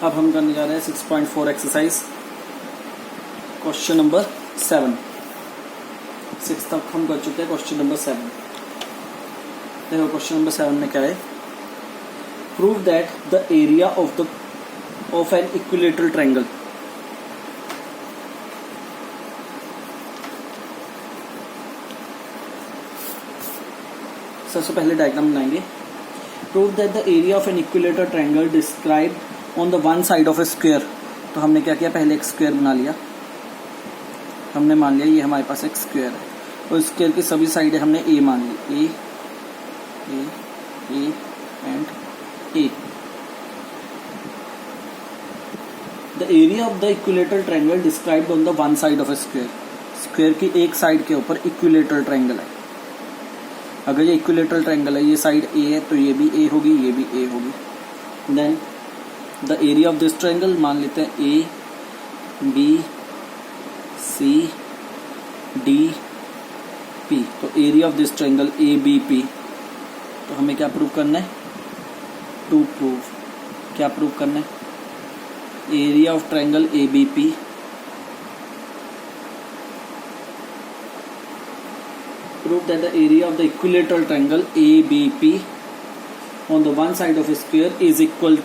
अब हम करने जा रहे हैं 6.4 एक्सरसाइज क्वेश्चन नंबर 7। 6 तक हम कर चुके हैं, क्वेश्चन नंबर 7। देखो क्वेश्चन नंबर 7 में क्या है, prove that the area of an equilateral triangle सबसे पहले डायग्राम बनाएंगे। Prove that the area of an equilateral triangle describe on the one side of a square. तो हमने क्या किया, पहले एक स्क्वायर बना लिया। हमने मान लिया ये हमारे पास एक स्क्वायर है और स्क्वायर की सभी साइडें हमने ए मान ली, A and A. The area of the equilateral triangle described on the one side of a square. Square की एक साइड के ऊपर इक्विलेटरल ट्रायंगल है। अगर ये इक्विलेटरल ट्रायंगल है, ये साइड ए है तो ये भी ए होगी, ये भी ए होगी। Then the area of this triangle मान लेते हैं A B C D P. तो area of this triangle A B P. तो हमें क्या प्रूव करना है, टू प्रूव, क्या प्रूव करना है, area of triangle A B P prove that the area of the equilateral triangle ABP on the one side of a square is equals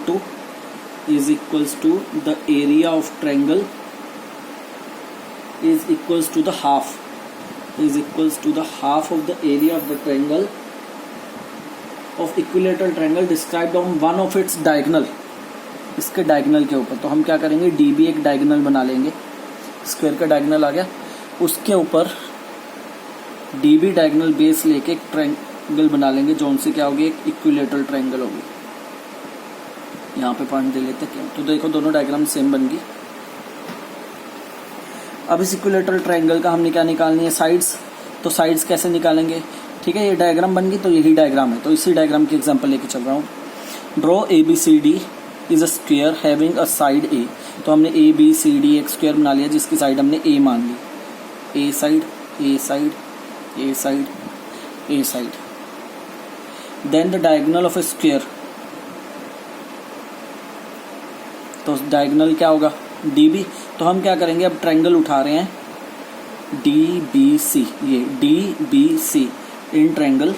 to the area of triangle is equals to the half of the area of the triangle of equilateral triangle described on one of its diagonal। इसके diagonal के ऊपर तो हम क्या करेंगे, DB एक diagonal बना लेंगे। स्क्वायर का डायगोनल आ गया, उसके ऊपर DB डायगोनल बेस लेके एक ट्रायंगल बना लेंगे, जो उनसे क्या होगी, एक इक्विलेटरल ट्रायंगल होगी। यहाँ पे पॉइंट दे लेते हैं। तो देखो दोनों डायग्राम सेम बन गई। अब इस इक्विलेटरल ट्रायंगल का हमने क्या निकालनी है, साइड्स। तो साइड्स कैसे निकालेंगे, ठीक है, ये डायग्राम बन गई। तो यही डायग्राम है, तो इसी डायग्राम की एग्जांपल लेके चल रहा हूँ। Draw ABCD is a square having a side A. तो हमने ABCD एक स्क्वायर बना लिया जिसकी साइड हमने ए मान ली, A side A side A side A side. Then the diagonal of a square. तो डायगोनल क्या होगा, DB। तो हम क्या करेंगे, अब ट्रायंगल उठा रहे हैं DBC, ये DBC in triangle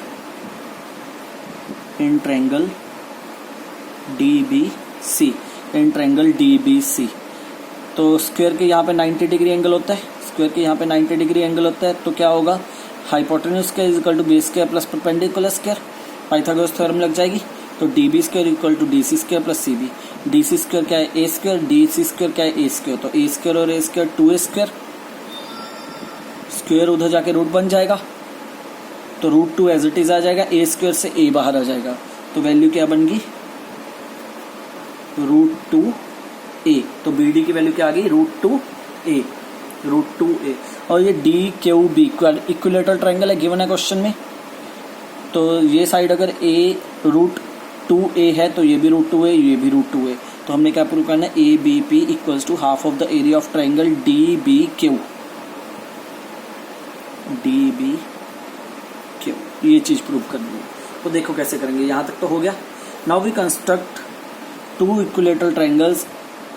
DBC in triangle DBC। तो स्क्वायर के यहाँ पे 90 डिग्री एंगल होता है, स्क्वायर के यहाँ पे 90 डिग्री एंगल होता है। तो क्या होगा, hypotenuse square is equal to base square plus perpendicular square. Pythagoras theorem लग जाएगी। तो DB square equal to DC square plus CB। DC square क्या है, A स्क्वायर, DC स्क्वायर क्या है, A स्क्वायर। तो A स्क्वायर और A square 2A square, square उधर जाके रूट बन जाएगा, तो रूट 2 एज इट इज आ जाएगा। A स्क्वायर से A बाहर आ जाएगा, तो वैल्यू क्या बन गई, रूट 2A। तो BD की वैल्यू क्या आ गई, रूट 2A। और ये DQB इक्विलेटरल ट्रायंगल है, गिवन है क्वेश्चन में। तो ये साइड अगर A रूट 2A है तो ये भी रूट 2A, ये भी रूट 2A। तो हमने क्या प्रूव करना है, ABP equals to half of the area of triangle DBQ। ये चीज प्रूव करनी है। तो देखो कैसे करेंगे, यहां तक तो हो गया। Now we construct two equilateral triangles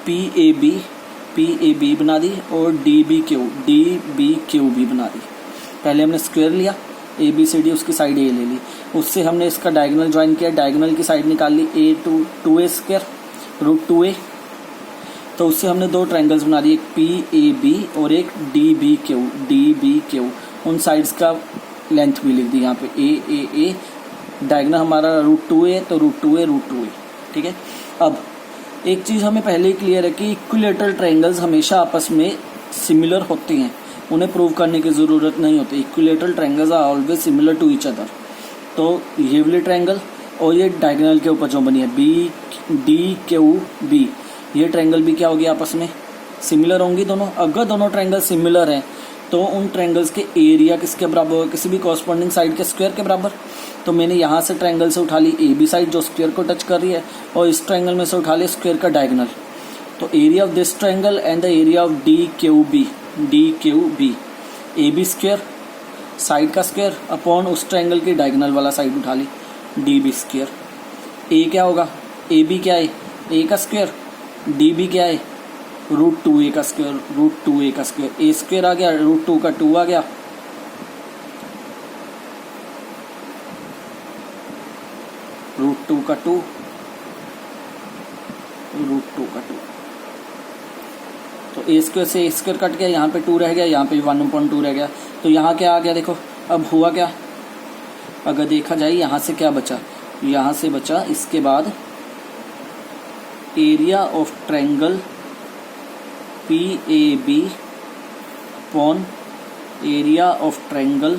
PAB बना दी और DBQ भी बना दी। पहले हमने स्क्वायर लिया, ABCD उसकी साइड A ले ली, उससे हमने इसका डायगोनल ज्वाइन किया, डायगोनल की साइड निकाल ली A2A स्क्वायर रूट 2A। तो उससे हमने दो ट्रायंगल्स बना दिए, एक PAB और एक DBQ। उन साइड्स का लेंथ भी लिख दी यहाँ पे A। डायगोनल हमारा रूट 2A, तो रूट 2A, ठीक है। अब एक चीज हमें पहले ही क्लियर है कि इक्विलेटरल ट्रायंगल्स हमेशा आपस में सिमिलर होते हैं, उन्हें प्रूव करने की जरूरत नहीं होती। Equilateral triangles are always similar to each other. तो ये वाली ट्रायंगल और ये डायगोनल के ऊपर जो बनी है DQB, ये ट्रायंगल भी क्या होगी, आपस में सिमिलर होंगी दोनों। अगर दोनों ट्रायंगल सिमिलर हैं तो उन ट्रायंगल्स के एरिया किसके बराबर होगा, किसी भी कॉरस्पॉन्डिंग साइड के स्क्वायर के बराबर। तो मैंने यहाँ से ट्रायंगल से उठा ली AB साइड जो स्क्वायर को टच कर रही है, और इस ट्रायंगल में से उठा लिया स्क्वायर का डायगोनल। तो area of this triangle and the area of DQB AB square side का स्क्वायर अपॉन उस ट्रायंगल की डायगोनल वाला साइड उठा ली DB स्क्वायर। A क्या होगा, AB क्या है, A का स्क्वायर डी बी क्या है, √2a का स्क्वायर, √2a का स्क्वायर, ए स्क्वायर आ गया, √2 का 2 आ गया, √2 का 2, √2 का 2। तो ए स्क्वायर से ए स्क्वायर कट गया, यहाँ पे 2 रह गया, यहाँ पे 1/2 रह गया। तो यहाँ क्या आ गया देखो, अब हुआ क्या, अगर देखा जाए यहाँ से क्या बचा, यहाँ से बचा इसके बाद area of triangle PAB upon area of triangle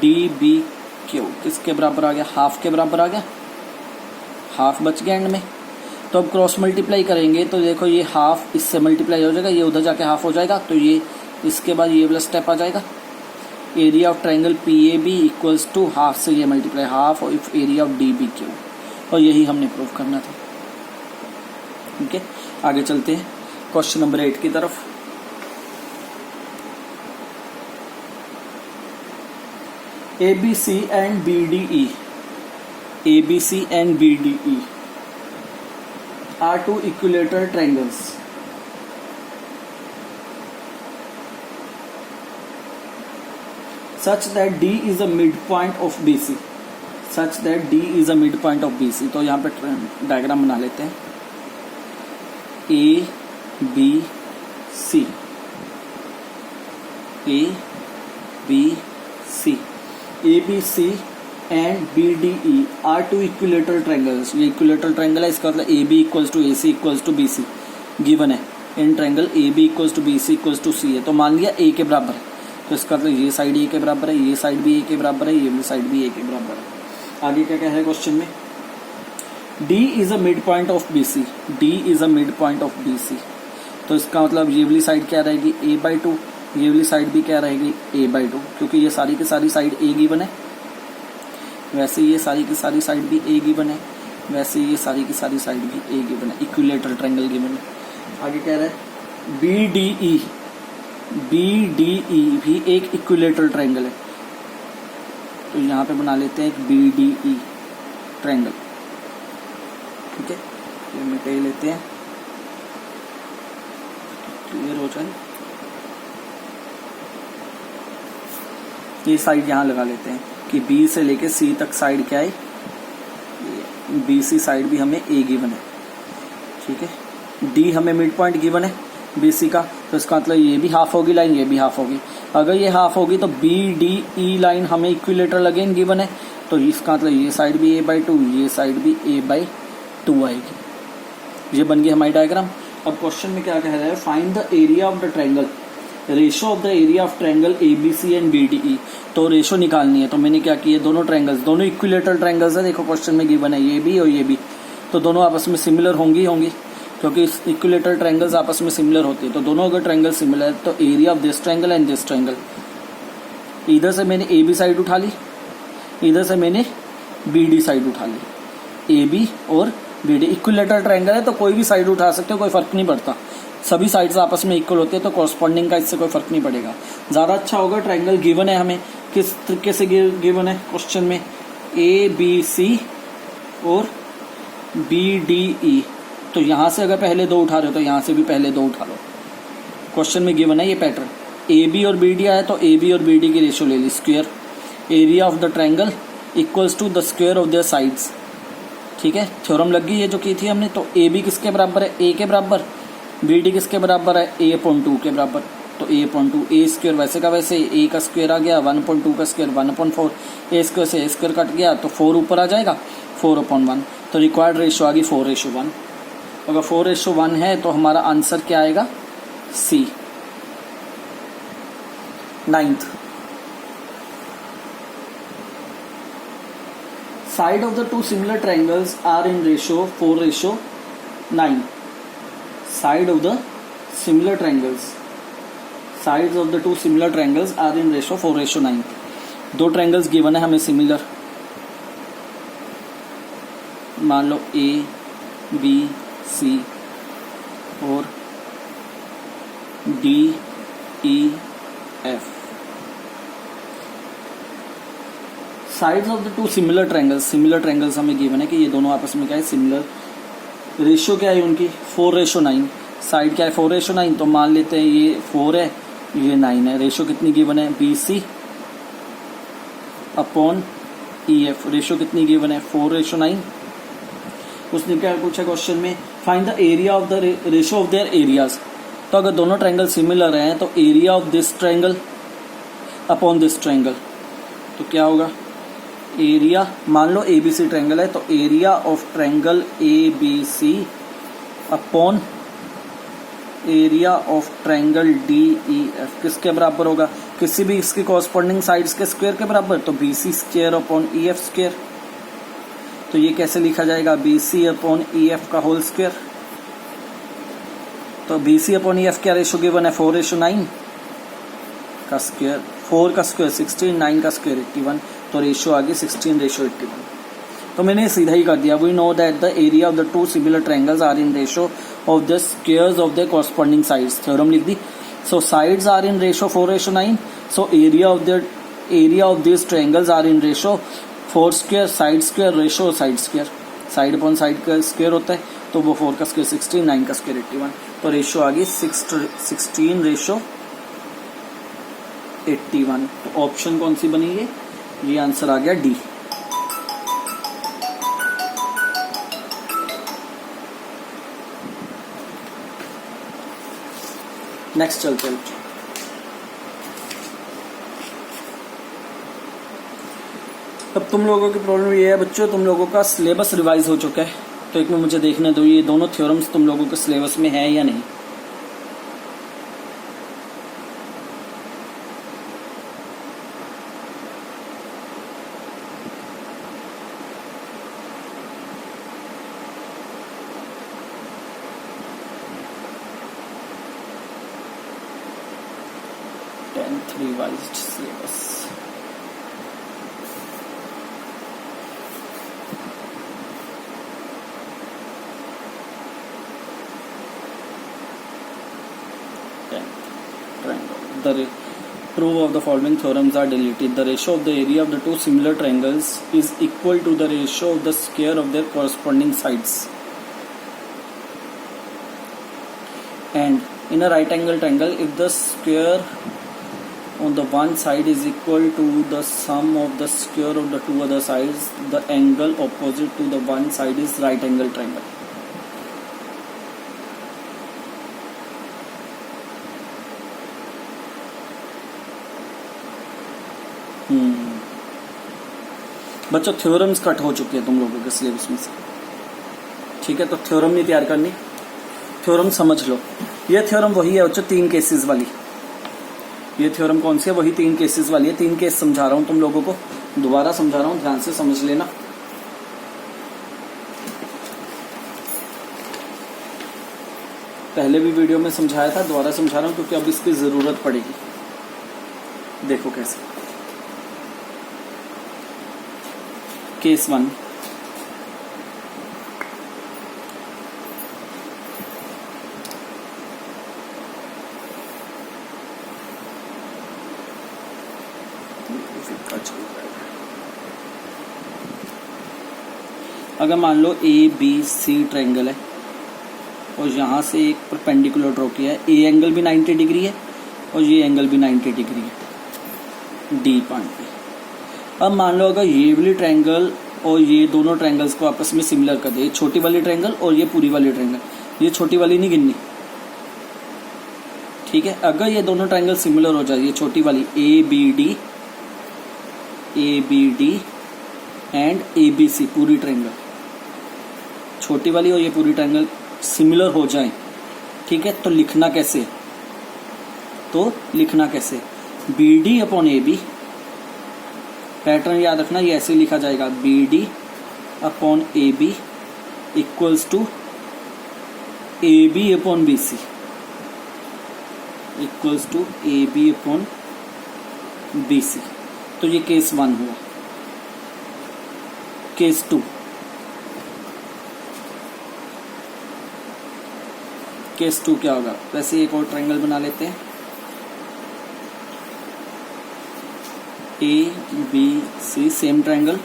DBQ किसके बराबर आ गया, हाफ के बराबर आ गया, हाफ बच गया एंड में। तो अब क्रॉस मल्टीप्लाई करेंगे तो देखो ये हाफ इससे मल्टीप्लाई हो जाएगा, ये उधर जाके हाफ हो जाएगा, तो ये इसके बाद ये वाला स्टेप आ जाएगा, area of triangle PAB equals to half से ये multiply half of area of DBQ, और यही हमने प्रूव करना था। ठीक है, आगे चलते हैं क्वेश्चन नंबर 8 की तरफ। ABC and BDE, ABC and BDE are two equilateral triangles. Such that D is a midpoint of BC. Such that D is a midpoint of BC. तो यहाँ पे डायग्राम बना लेते हैं, A B C, A B C, ABC and BDE are two equilateral triangles. ये equilateral triangle है, इसका मतलब AB equals to AC equals to BC given है। In triangle AB equals to BC equals to C है, तो मान लिया A के बराबर है, तो इसका मतलब ये साइड A के बराबर है, ये साइड भी A के बराबर है, ये भी साइड भी A के बराबर है। आगे क्या कह रहा है क्वेश्चन में, D is a midpoint of BC, D is a midpoint of BC, तो इसका मतलब ये वाली साइड क्या रहेगी A/2, ये वाली साइड भी क्या रहेगी A/2, क्योंकि ये सारी की सारी साइड A गिवन है, वैसे ये सारी की सारी साइड भी A गिवन है, वैसे ये सारी की सारी साइड भी A गिवन है, इक्विलेटरल ट्रायंगल गिवन है। आगे कह रहा है BDE, BDE भी एक इक्विलेटरल ट्रायंगल है, तो यहाँ पे बना लेते हैं एक BDE ट्रायंगल। ठीक है, ये मिटा ही लेते हैं, क्लियर हो जाए। ये साइड यहाँ लगा लेते हैं कि B से लेके C तक साइड क्या है, BC साइड भी हमें A गिवन है। ठीक है, D हमें मिड पॉइंट गिवन है BC का, तो इसका मतलब ये भी हाफ होगी लाइन, ये भी हाफ होगी। अगर ये हाफ होगी तो BDE लाइन हमें इक्विलेटरल अगेन गिवन है, तो इसका मतलब ये साइड भी A/2, ये साइड भी A/2 आएगी। ये बन गई हमारी डायग्राम। अब क्वेश्चन में क्या कह रहा है, find the area of the triangle, ratio of the area of triangle ABC and BDE। तो रेशो निकालनी है, तो मैंने क्या किया, दोनों ट्रायंगल्स, दोनों इक्विलेटरल ट्रायंगल्स है, देखो क्वेश्चन में गिवन है ये भी और ये भी, तो दोनों आपस में सिमिलर होंगी क्योंकि इक्विलेटरल ट्रायंगल्स आपस में सिमिलर होती है। तो दोनों अगर ट्रायंगल सिमिलर है तो area of this triangle and this triangle, इधर से मैंने AB साइड उठा ली, इधर से मैंने BD साइड उठा ली। AB और BD इक्विलेटरल ट्रायंगल है तो कोई भी साइड उठा सकते हो, कोई फर्क नहीं पड़ता, सभी साइड्स आपस में इक्वल होती है, तो कॉरस्पॉन्डिंग का इससे कोई फर्क नहीं पड़ेगा। ज्यादा अच्छा होगा ट्रायंगल गिवन है हमें, किस तरीके से गिवन है क्वेश्चन में, ABC और BDE, तो यहां से अगर पहले 2 उठा रहे हो तो यहां से भी पहले 2 उठा लो। क्वेश्चन में गिवन है ये पैटर्न, AB और BD आया तो AB और BD की रेशियो ले ली, square area of the triangle equals to the square of their sides. ठीक है, थ्योरम लग गई है जो की थी हमने। तो AB किसके बराबर है, A के बराबर, BD किसके बराबर है, A/2 के बराबर, तो A/2, A स्क्वायर वैसे का वैसे, A का स्क्वायर आ गया, 1/2 का स्क्वायर 1/4, A स्क्वायर से A स्क्वायर कट गया तो 4 ऊपर आ जाएगा, 4/1, तो रिक्वायर्ड रेशियो आ गई 4:1। अगर 4:1 है तो हमारा आंसर क्या आएगा, C। 9th, side of the two similar triangles are in ratio 4:9. Side of the similar triangles, sides of the two similar triangles are in ratio 4:9. 2 triangles given है हमें सिमिलर, मान लो A B C और D E F। Sides of the 2 similar triangles, similar triangles हमें given है कि ये दोनों आपस में क्या है, सिमिलर रेशियो क्या है उनकी 4:9, साइड क्या है 4:9, तो मान लेते हैं ये 4 है ये 9 है। रेशियो कितनी गिवन है BC अपॉन EF, रेशियो कितनी गिवन है 4:9। उसने क्या पूछा क्वेश्चन में, find the area of the ratio of their areas. तो अगर दोनों ट्रायंगल सिमिलर हैं तो area of this triangle upon this triangle, तो क्या होगा एरिया, मान लो ABC ट्रायंगल है तो area of triangle ABC upon area of triangle DEF किसके बराबर होगा, किसी भी इसके कॉरस्पॉन्डिंग साइड्स के स्क्वायर के बराबर, तो BC square upon EF square. तो ये कैसे लिखा जाएगा BC अपॉन EF का होल स्क्वायर। तो BC अपॉन EF क्या रेशियो गिवन है 4:9 का स्क्वायर, 4 का स्क्वायर 16, 9 का स्क्वायर 81, तो रेशियो आ गई 16:81। तो मैंने सीधा ही कर दिया। We know that the area of the two similar triangles are in ratio of the squares of the corresponding sides. Theorem लिख दी। So sides are in ratio 4:9, so area of this triangles are in ratio 4 square side square ratio side square, side upon side का square होता है, तो वो 4 का square 16, 9 का square 81, तो रेशियो आ गई 16:81। तो ऑप्शन कौन सी बनी है, ये आंसर आ गया डी। नेक्स्ट चलते हैं। अब तुम लोगों की प्रॉब्लम ये है बच्चों, तुम लोगों का सिलेबस रिवाइज हो चुका है, तो एक में मुझे देखने दो ये दोनों थ्योरम्स तुम लोगों के सिलेबस में है या नहीं। Revised syllabus the proof of the following theorems are deleted. The ratio of the area of the two similar triangles is equal to the ratio of the square of their corresponding sides. And in a right angle triangle, if the square on the one side is equal to the sum of the square of the two other sides, the angle opposite to the one side is right angle triangle. बच्चों theorems cut हो चुके हैं तुम लोगों के syllabus में से, ठीक है। तो थ्योरम नहीं तैयार करनी, थ्योरम समझ लो। ये थ्योरम वही है बच्चों 3 केसेस वाली। ये थ्योरम कौन सी है, वही 3 केसेस वाली है। 3 केस समझा रहा हूं तुम लोगों को, दोबारा समझा रहा हूं, ध्यान से समझ लेना। पहले भी वीडियो में समझाया था, दोबारा समझा रहा हूं क्योंकि अब इसकी जरूरत पड़ेगी। देखो कैसे। केस 1, अगर मान लो ABC ट्रायंगल है और यहां से एक परपेंडिकुलर ड्रॉ किया है, ए एंगल भी 90 डिग्री है और ये एंगल भी 90 डिग्री है डी पॉइंट पे। अब मान लो अगर ये वाली ट्रायंगल और ये दोनों ट्रायंगल्स को आपस में सिमिलर कर दे, ये छोटी वाली ट्रायंगल और ये पूरी वाली ट्रायंगल, ये छोटी वाली नहीं गिननी, ठीक है। अगर ये दोनों ट्रायंगल सिमिलर हो जाए, ये छोटी वाली ABD एंड ABC पूरी ट्रायंगल, छोटी वाली और ये पूरी ट्रायंगल सिमिलर हो जाए, ठीक है। तो लिखना कैसे, BD अपॉन AB, पैटर्न याद रखना, ये ऐसे लिखा जाएगा BD upon AB equals to AB upon BC equals to AB upon BC। तो ये केस 1 हुआ। केस 2, केस 2 क्या होगा, वैसे एक और ट्रायंगल बना लेते हैं, ABC सेम ट्रायंगल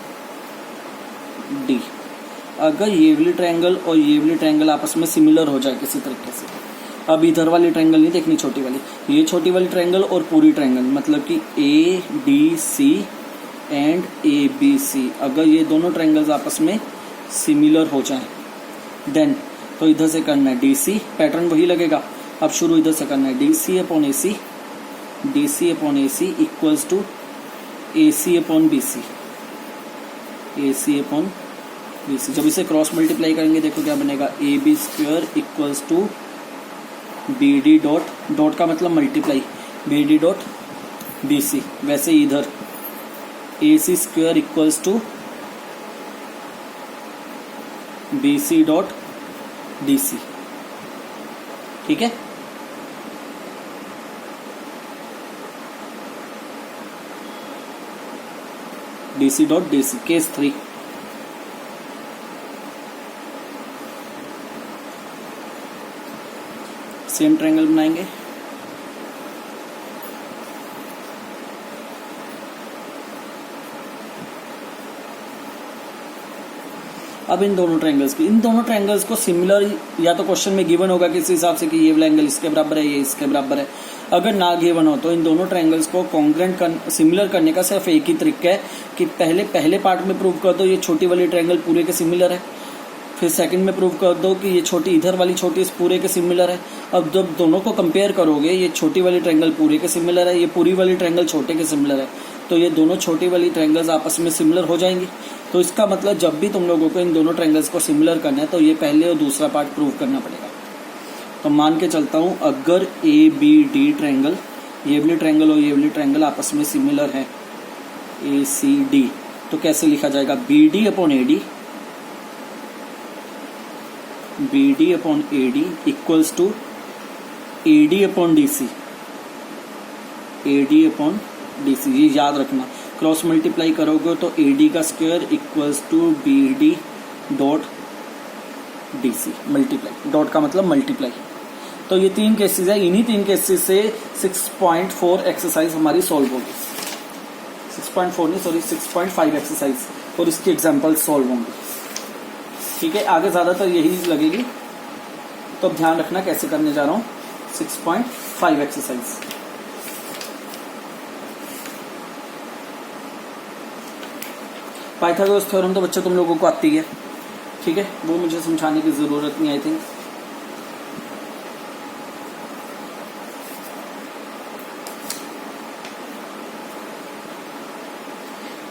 D। अगर ये वाली ट्रायंगल और ये वाली ट्रायंगल आपस में सिमिलर हो जाए किसी तरीके से, अब इधर वाली ट्रायंगल नहीं देखनी छोटी वाली, ये छोटी वाली ट्रायंगल और पूरी ट्रायंगल, मतलब कि A D C and A B C, अगर ये दोनों ट्रायंगल्स आपस में सिमिलर हो जाएं देन, तो इधर से करना है डी सी, पैटर्न वही लगेगा। अब शुरू इधर से करना है D C upon A C, D C upon A C equals to A C upon B C, A C upon B C. जब इसे क्रॉस मल्टीप्लाई करेंगे देखो क्या बनेगा, A B square equals to B D dot, dot का मतलब multiply, B D dot B C. वैसे इधर A C square equals to B C dot D C. ठीक है, डी सी डॉट डी सी। केस 3, सेम ट्रायंगल बनाएंगे। अब इन दोनों triangles को सिमिलर, या तो क्वेश्चन में गिवन होगा किस हिसाब से कि ये वाला एंगल इसके बराबर है, ये इसके बराबर है। अगर ना गिवन हो तो इन दोनों ट्रायंगल्स को कॉन्ग्रुएंट सिमिलर करने का सिर्फ एक ही तरीका है कि पहले पार्ट में प्रूव कर दो ये छोटी वाली ट्रायंगल पूरे के सिमिलर है, फिर सेकंड में प्रूव कर दो कि ये छोटी इधर वाली छोटी इस पूरे के सिमिलर है। अब जब दोनों को कंपेयर करोगे, ये छोटी वाली ट्रायंगल पूरे के सिमिलर है, ये पूरी वाली ट्रायंगल छोटे के सिमिलर है, तो ये दोनों छोटी वाली ट्रायंगल्स आपस में सिमिलर हो जाएंगी। तो इसका मतलब जब भी तुम लोगों को इन दोनों ट्रायंगल्स को सिमिलर करना है तो ये पहले और दूसरा पार्ट प्रूव करना पड़ेगा। तो मान के चलता हूं, अगर ए बी डी ट्रायंगल, ये वाली ट्रायंगल और ये वाली ट्रायंगल आपस में सिमिलर है, ए सी डी, तो कैसे लिखा जाएगा, B D upon A D, B D upon A D equals to A D upon D C, A D upon D C. ये याद रखना, क्रॉस मल्टीप्लाई करोगे तो ए डी का square equals to B D dot D C, multiply, dot का मतलब multiply. तो ये 3 केसेस है, इन्हीं 3 केसेस से 6.4 एक्सरसाइज हमारी सॉल्व होगी, 6.4 नहीं सॉरी 6.5 एक्सरसाइज, और इसकी एग्जाम्पल सॉल्व होंगी। ठीक है, आगे ज्यादातर यही लगेगी, तो अब ध्यान रखना कैसे करने जा रहा हूं 6.5 एक्सरसाइज। पाइथागोरस थ्योरम तो बच्चे तुम लोगों को आती है, ठीक है, वो मुझे समझाने की जरूरत नहीं I think.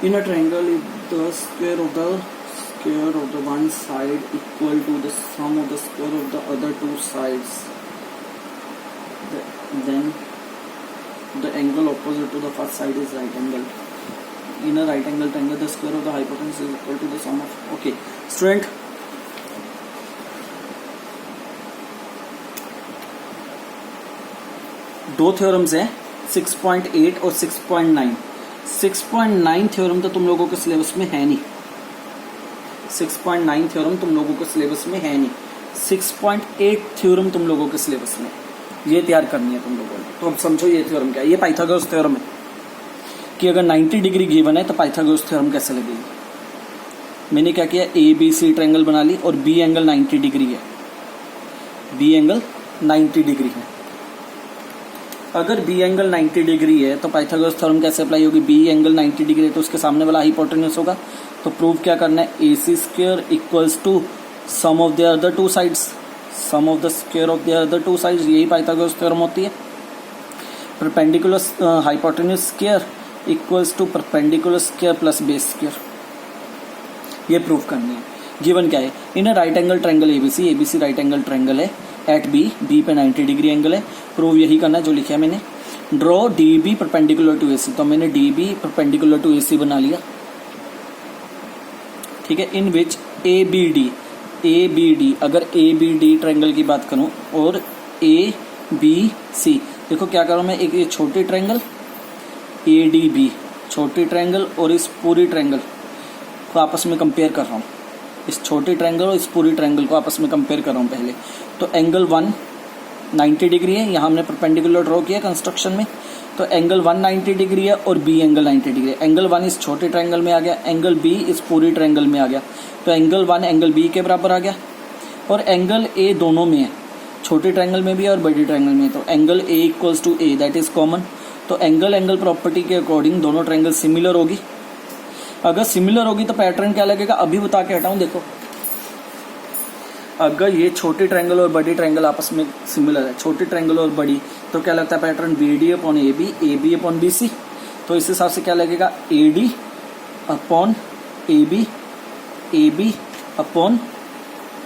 In a triangle, if the square of the one side equal to the sum of the square of the other two sides, then the angle opposite to the first side is right angle. In a right angle triangle, the square of the hypotenuse is equal to the sum of. Okay, student. दो theorems हैं 6.8 और 6.9। 6.9 theorem तो तुम लोगों के syllabus में है नहीं, 6.9 थ्योरम तुम लोगों के सिलेबस में है नहीं, 6.8 थ्योरम तुम लोगों के सिलेबस में, ये तैयार करनी है तुम लोगों ने। तो अब समझो ये थ्योरम क्या है। ये पाइथागोरस थ्योरम है कि अगर 90 डिग्री गिवन है तो पाइथागोरस थ्योरम कैसे लगेगी। मैंने क्या किया, ए बी सी ट्रायंगल बना ली और बी एंगल 90 डिग्री है, बी एंगल 90 डिग्री है। अगर बी एंगल 90 डिग्री है तो पाइथागोरस थ्योरम कैसे अप्लाई होगी, बी एंगल 90 डिग्री है तो उसके सामने वाला हाइपोटेन्यूज होगा। तो प्रूव क्या करना है, A C square equals to sum of the other two sides, sum of the square of the other two sides, यही पाइथागोरस थ्योरम होती है। Perpendicular hypotenuse square equals to perpendicular square plus base square, ये prove करनी है। Given क्या है, in a right angle triangle ABC right angle triangle है at B पे 90 डिग्री एंगल है। प्रूव यही करना है जो लिखा है मैंने। Draw D B perpendicular to AC, तो मैंने D B perpendicular to AC बना लिया, ठीक है। इन विच ए बी डी, अगर ए बी डी ट्रायंगल की बात करूं और ए बी सी, देखो क्या करूं मैं, एक ये छोटी ट्रायंगल ए डी बी छोटी ट्रायंगल और इस पूरी ट्रायंगल को आपस में कंपेयर कर रहा हूं, इस छोटी ट्रायंगल और इस पूरी ट्रायंगल को आपस में कंपेयर कर रहा हूं पहले। तो एंगल 1 90 डिग्री है, यहाँ हमने परपेंडिकुलर ड्रॉ किया कंस्ट्रक्शन में, तो एंगल 190 डिग्री है और बी एंगल 90 डिग्री है। एंगल 1 इस छोटे ट्रायंगल में आ गया, एंगल बी इस पूरी ट्रायंगल में आ गया, तो एंगल 1 एंगल बी के बराबर आ गया, और एंगल ए दोनों में है, छोटे ट्रायंगल में भी है और बड़ी ट्रायंगल में, तो angle A equals to A, that is common. तो एंगल एंगल प्रॉपर्टी के अकॉर्डिंग दोनों ट्रायंगल सिमिलर होगी। अगर सिमिलर होगी तो पैटर्न क्या लगेगा, अभी बता के हटाऊं। देखो अगर ये छोटे ट्रायंगल और बड़ी ट्रायंगल आपस में सिमिलर है, छोटे ट्रायंगल और बड़ी, तो क्या लगता है pattern B D upon A B upon B C. तो इस हिसाब से क्या लगेगा, A D upon A B upon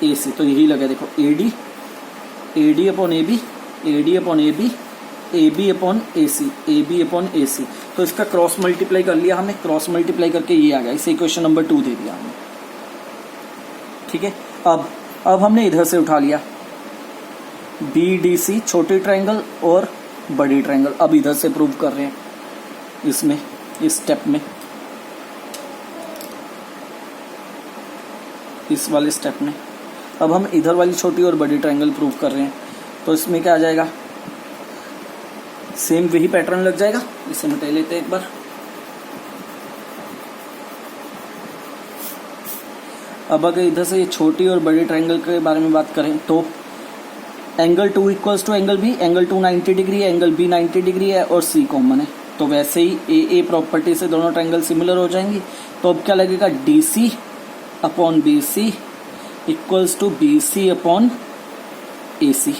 A C. तो यही लगे, देखो A D upon A D upon A B upon A C. तो इसका क्रॉस मल्टीप्लाई कर लिया हमने, क्रॉस मल्टीप्लाई करके ये आ गया, इसे इक्वेशन नंबर 2 दे दिया हमने। ठीक है, अब हमने इधर से उठा लिया बी डी सी, छोटी ट्रायंगल और बड़ी ट्रायंगल। अब इधर से प्रूव कर रहे हैं इसमें, इस स्टेप में, इस वाले स्टेप में। अब हम इधर वाली छोटी और बड़ी ट्रायंगल प्रूव कर रहे हैं, तो इसमें क्या आ जाएगा, सेम वही पैटर्न लग जाएगा। इसे मिटा लेते हैं एक बार। अब अगर इधर से ये छोटी और बड़ी ट्रायंगल के बारे में बात करें, तो angle 2 equals to angle B, angle 2 90 degree है, एंगल बी 90 डिग्री है और सी कॉमन है, तो वैसे ही ए प्रॉपर्टी से दोनों ट्रायंगल सिमिलर हो जाएंगी। तो अब क्या लगेगा, D C upon B C equals to B C upon A C.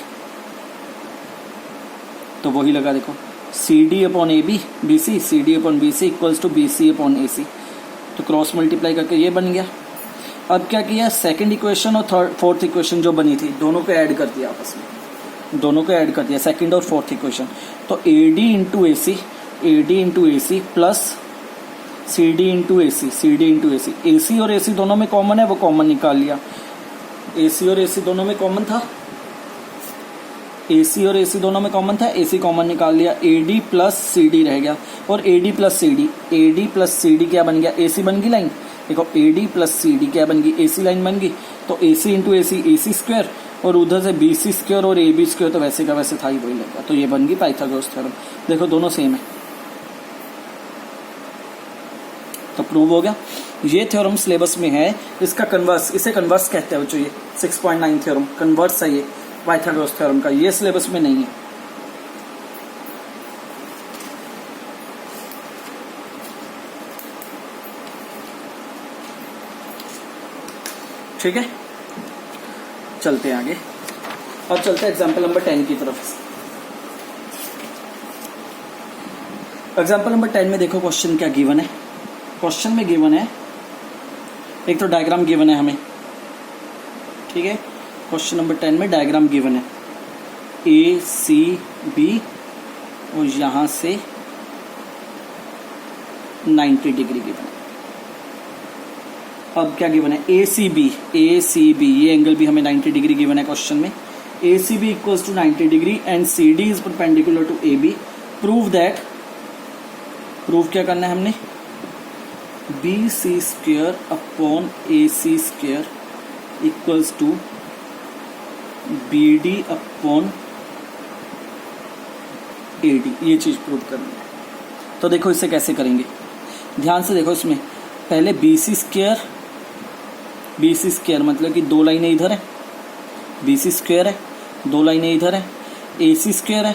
तो वही लगा, देखो C D upon A B C, C D upon B C equals to B C upon A C. तो क्रॉस मल्टीप्लाई करके ये बन गया। अब क्या किया, सेकंड इक्वेशन और फोर्थ इक्वेशन जो बनी थी दोनों को ऐड कर दिया आपस में, दोनों को ऐड कर दिया, सेकंड और फोर्थ इक्वेशन। तो A D into A C plus C D into A C, A C और ए सी दोनों में कॉमन है, वो कॉमन निकाल लिया। ए सी और ए सी दोनों में कॉमन था, ए सी और ए सी दोनों में कॉमन था, ए सी कॉमन निकाल लिया, A D plus C D रह गया, और A D plus C D क्या बन गया, ए सी बन गई लाइन। देखो A D plus C D क्या बन गई, ए सी लाइन बन गई। तो ए सी इंटू ए सी स्क्वायर, और उधर से बी सी स्क्वायर और ए बी स्क्वायर, तो वैसे का वैसे था ही, वही लगा। तो ये बन गई पाइथागोरस थ्योरम। देखो दोनों सेम है, तो प्रूव हो गया। ये थ्योरम सिलेबस में है, इसका कन्वर्स, इसे कन्वर्स कहते हैं बच्चों, ये 6.9 थ्योरम कन्वर्स है ये पाइथागोरस थ्योरम का, ये सिलेबस में नहीं है। ठीक है, चलते हैं आगे। अब चलते हैं एग्जाम्पल नंबर 10 की तरफ। एग्जाम्पल नंबर 10 में देखो क्वेश्चन क्या गिवन है। क्वेश्चन में गिवन है, एक तो डायग्राम गिवन है हमें, ठीक है। क्वेश्चन नंबर 10 में डायग्राम गिवन है, ए सी बी और यहां से 90 डिग्री गिवन है। अब क्या गिवन है, ए सी बी, ये एंगल भी हमें 90 डिग्री गिवन है क्वेश्चन में। A C B equals to 90 degree and C D is perpendicular to A B. Prove that, prove क्या करना है हमने, B C square upon A C square equals to B D upon A D, ये चीज prove करनी है। तो देखो इसे कैसे करेंगे, ध्यान से देखो। इसमें पहले बी सी स्क्वेयर मतलब कि दो लाइनें इधर है, बी सी स्क्वेयर है, दो लाइनें इधर है, ए सी स्क्वेयर है,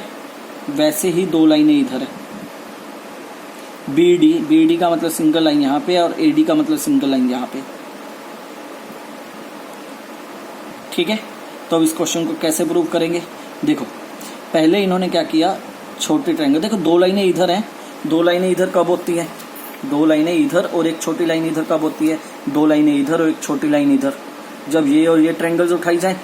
वैसे ही दो लाइनें इधर है। बी डी का मतलब सिंगल लाइन यहाँ पे और ए डी का मतलब सिंगल लाइन यहाँ पे, ठीक है। तो अब इस क्वेश्चन को कैसे प्रूव करेंगे, देखो पहले इन्होंने क्या किया, छोटी ट्रायंगल, देखो दो लाइनें इधर हैं, दो लाइनें इधर कब होती हैं, दो लाइनें इधर और एक छोटी लाइन इधर कब होती है, दो लाइनें इधर और एक छोटी लाइन इधर, जब ये और ये ट्रायंगल्स उठाई जाए।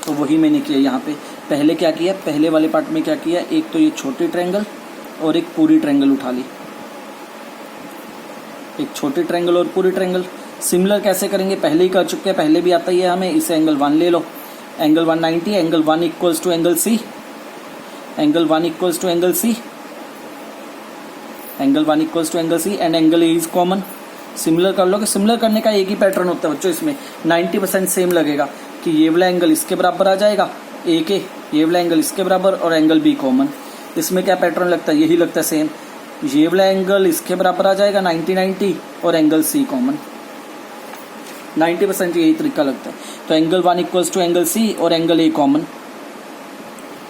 तो वही मैंने किया यहाँ पे। पहले क्या किया, पहले वाले पार्ट में क्या किया, एक तो ये छोटी ट्रायंगल और एक पूरी ट्रायंगल उठा ली, एक छोटी ट्रायंगल और पूरी ट्रायंगल। सिमिलर कैसे करेंगे, पहले ही कर चुके हैं, पहले भी आता ही है हमें। इसे एंगल 1 ले लो, angle 190, angle 1 equals to angle C, angle 1 equals to angle C, angle 1 equals to angle C and angle A is common. Similar कर लोगे, सिमिलर करने का एक ही पैटर्न होता है बच्चों, इसमें 90% सेम लगेगा कि ये वाला एंगल इसके बराबर आ जाएगा ए के, ये वाला एंगल इसके बराबर और एंगल बी कॉमन। इसमें क्या पैटर्न लगता है, यही लगता है सेम। ये वाला एंगल इसके बराबर आ जाएगा 90-90 और एंगल सी कॉमन। 90% यही तरीका लगता है। तो angle 1 equals to angle C और एंगल ए कॉमन।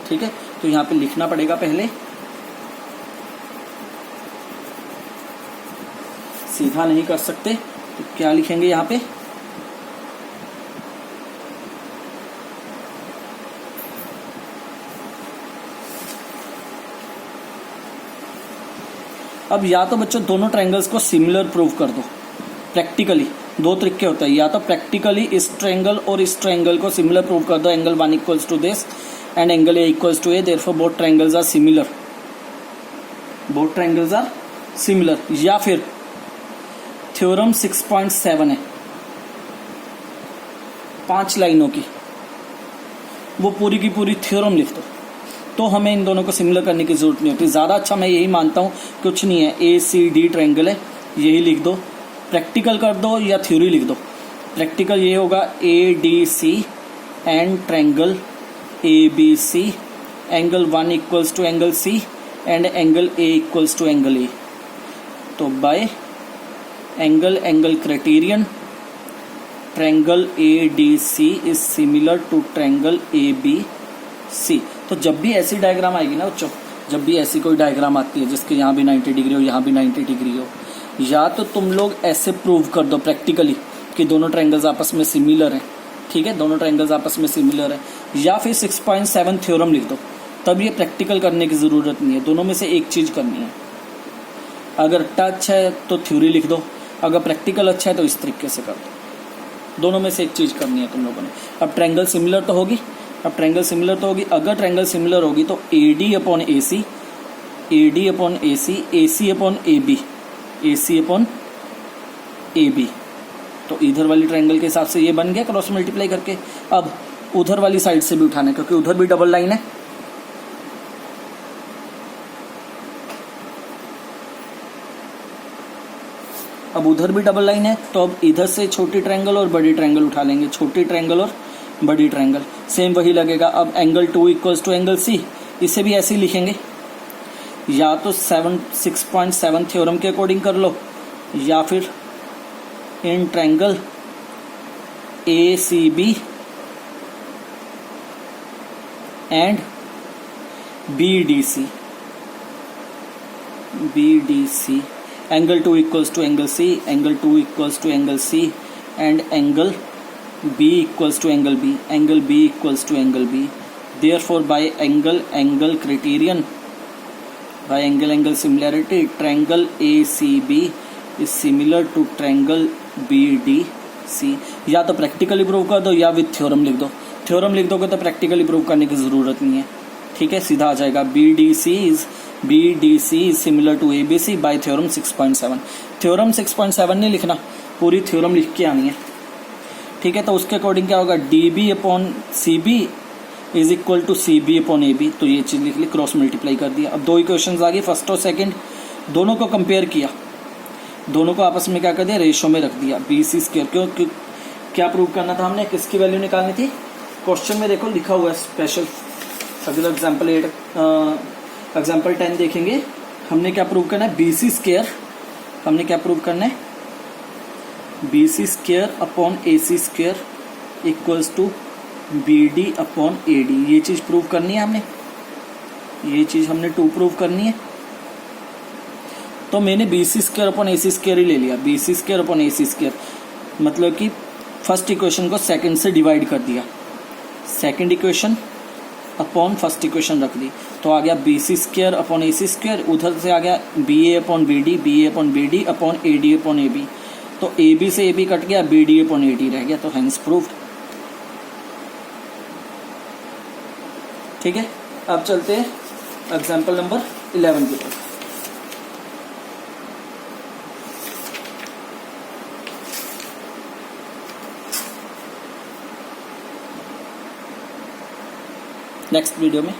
ठीक है, तो यहाँ पे लिखना पड़ेगा पहले, सीधा नहीं कर सकते तो क्या लिखेंगे यहाँ पे, अब या तो बच्चों दोनों ट्रायंगल्स को सिमिलर प्रूव कर दो प्रैक्टिकली। दो तरीके होते हैं, या तो प्रैक्टिकली इस ट्रायंगल और इस ट्रायंगल को सिमिलर प्रूव कर दो, angle 1 equals to this and angle A equals to A, therefore both triangles are similar, both triangles are similar. या फिर थ्योरम 6.7 है 5 लाइनों की, वो पूरी की पूरी थ्योरम लिख दो, तो हमें इन दोनों को सिमिलर करने की जरूरत नहीं होती। ज़्यादा अच्छा मैं यही मानता हूँ, कुछ नहीं है, ए सी डी ट्रायंगल है, यही लिख दो। प्रैक्टिकल कर दो या थ्योरी लिख दो। प्रैक्टिकल ये होगा A D C and triangle A B C, angle 1 equals to angle C and angle A equals to angle A. तो by angle criterion triangle A D C is similar to triangle A B C. तो जब भी ऐसी diagram आएगी ना बच्चों, जब भी ऐसी कोई डायग्राम आती है जिसके यहाँ भी 90 डिग्री हो, यहाँ भी 90 डिग्री हो, या तो तुम लोग ऐसे प्रूव कर दो प्रैक्टिकली कि दोनों ट्रायंगल्स आपस में सिमिलर हैं, ठीक है, दोनों ट्रायंगल्स आपस में सिमिलर है, या फिर 6.7 थ्योरम लिख दो। तब ये प्रैक्टिकल करने की ज़रूरत नहीं है, दोनों में से एक चीज़ करनी है। अगर टच है तो थ्योरी लिख दो, अगर प्रैक्टिकल अच्छा है तो इस तरीके से कर दो। दोनों में से एक चीज़ करनी है तुम लोगों ने। अब ट्रायंगल सिमिलर तो होगी, अगर ट्रायंगल सिमिलर होगी तो A D upon A C, A D upon A C upon A B, A C upon A B. तो इधर वाली ट्रायंगल के हिसाब से ये बन गया क्रॉस मल्टीप्लाई करके। अब उधर वाली साइड से भी उठाना है क्योंकि उधर भी डबल लाइन है। अब उधर भी डबल लाइन है, तो अब इधर से छोटी ट्रायंगल और बड़ी ट्रायंगल उठा लेंगे, छोटी ट्रायंगल और बड़ी ट्रायंगल, सेम वही लगेगा। अब angle 2 equals to angle C, इसे भी ऐसे ही लिखेंगे, या तो 6.7 थ्योरम के अकॉर्डिंग कर लो, या फिर in triangle A C B and B D C, angle 2 equals to angle C, angle 2 equals to angle C and angle B equals to angle B, angle B equals to angle B. Therefore, by angle criterion, by angle similarity, triangle ACB is similar to triangle BDC. या तो practically prove कर दो या with theorem लिख दो। Theorem लिख दोगे तो प्रैक्टिकली प्रूव करने की जरूरत नहीं है, ठीक है, सीधा आ जाएगा। BDC is similar to ABC by theorem 6.7। Theorem 6.7 नहीं लिखना, पूरी थ्योरम लिख के आनी है, ठीक है। तो उसके अकॉर्डिंग क्या होगा, D B upon C B is equal to C B upon A B. तो ये चीज़ लिख ली, क्रॉस मल्टीप्लाई कर दिया। अब दो इक्वेशंस आ गई, फर्स्ट और सेकंड, दोनों को कंपेयर किया, दोनों को आपस में क्या कर दिया, रेशो में रख दिया। बी सी स्क्वायर, क्यों क्या प्रूव करना था हमने, किसकी वैल्यू निकालनी थी, क्वेश्चन में देखो लिखा हुआ है स्पेशल। अगला एग्जाम्पल 10 देखेंगे, हमने क्या प्रूव करना है, बी सी स्क्वायर, हमने क्या प्रूव करना है, B C square upon A C square equals to B D upon A D. ये चीज़ प्रूव करनी है हमने, ये चीज़ हमने 2 प्रूव करनी है। तो मैंने B C square upon A C square ही ले लिया, B C square upon A C square, मतलब कि फर्स्ट इक्वेशन को सेकंड से डिवाइड कर दिया, second equation upon first equation रख दी, तो आ गया B C square upon A C square. उधर से आ गया B A upon B D upon B D upon A D upon A B. तो ए बी से ए बी कट गया, B D upon A D रह गया, तो हेंस प्रूव्ड। ठीक है, अब चलते हैं एग्जाम्पल नंबर 11 की तरफ। नेक्स्ट वीडियो में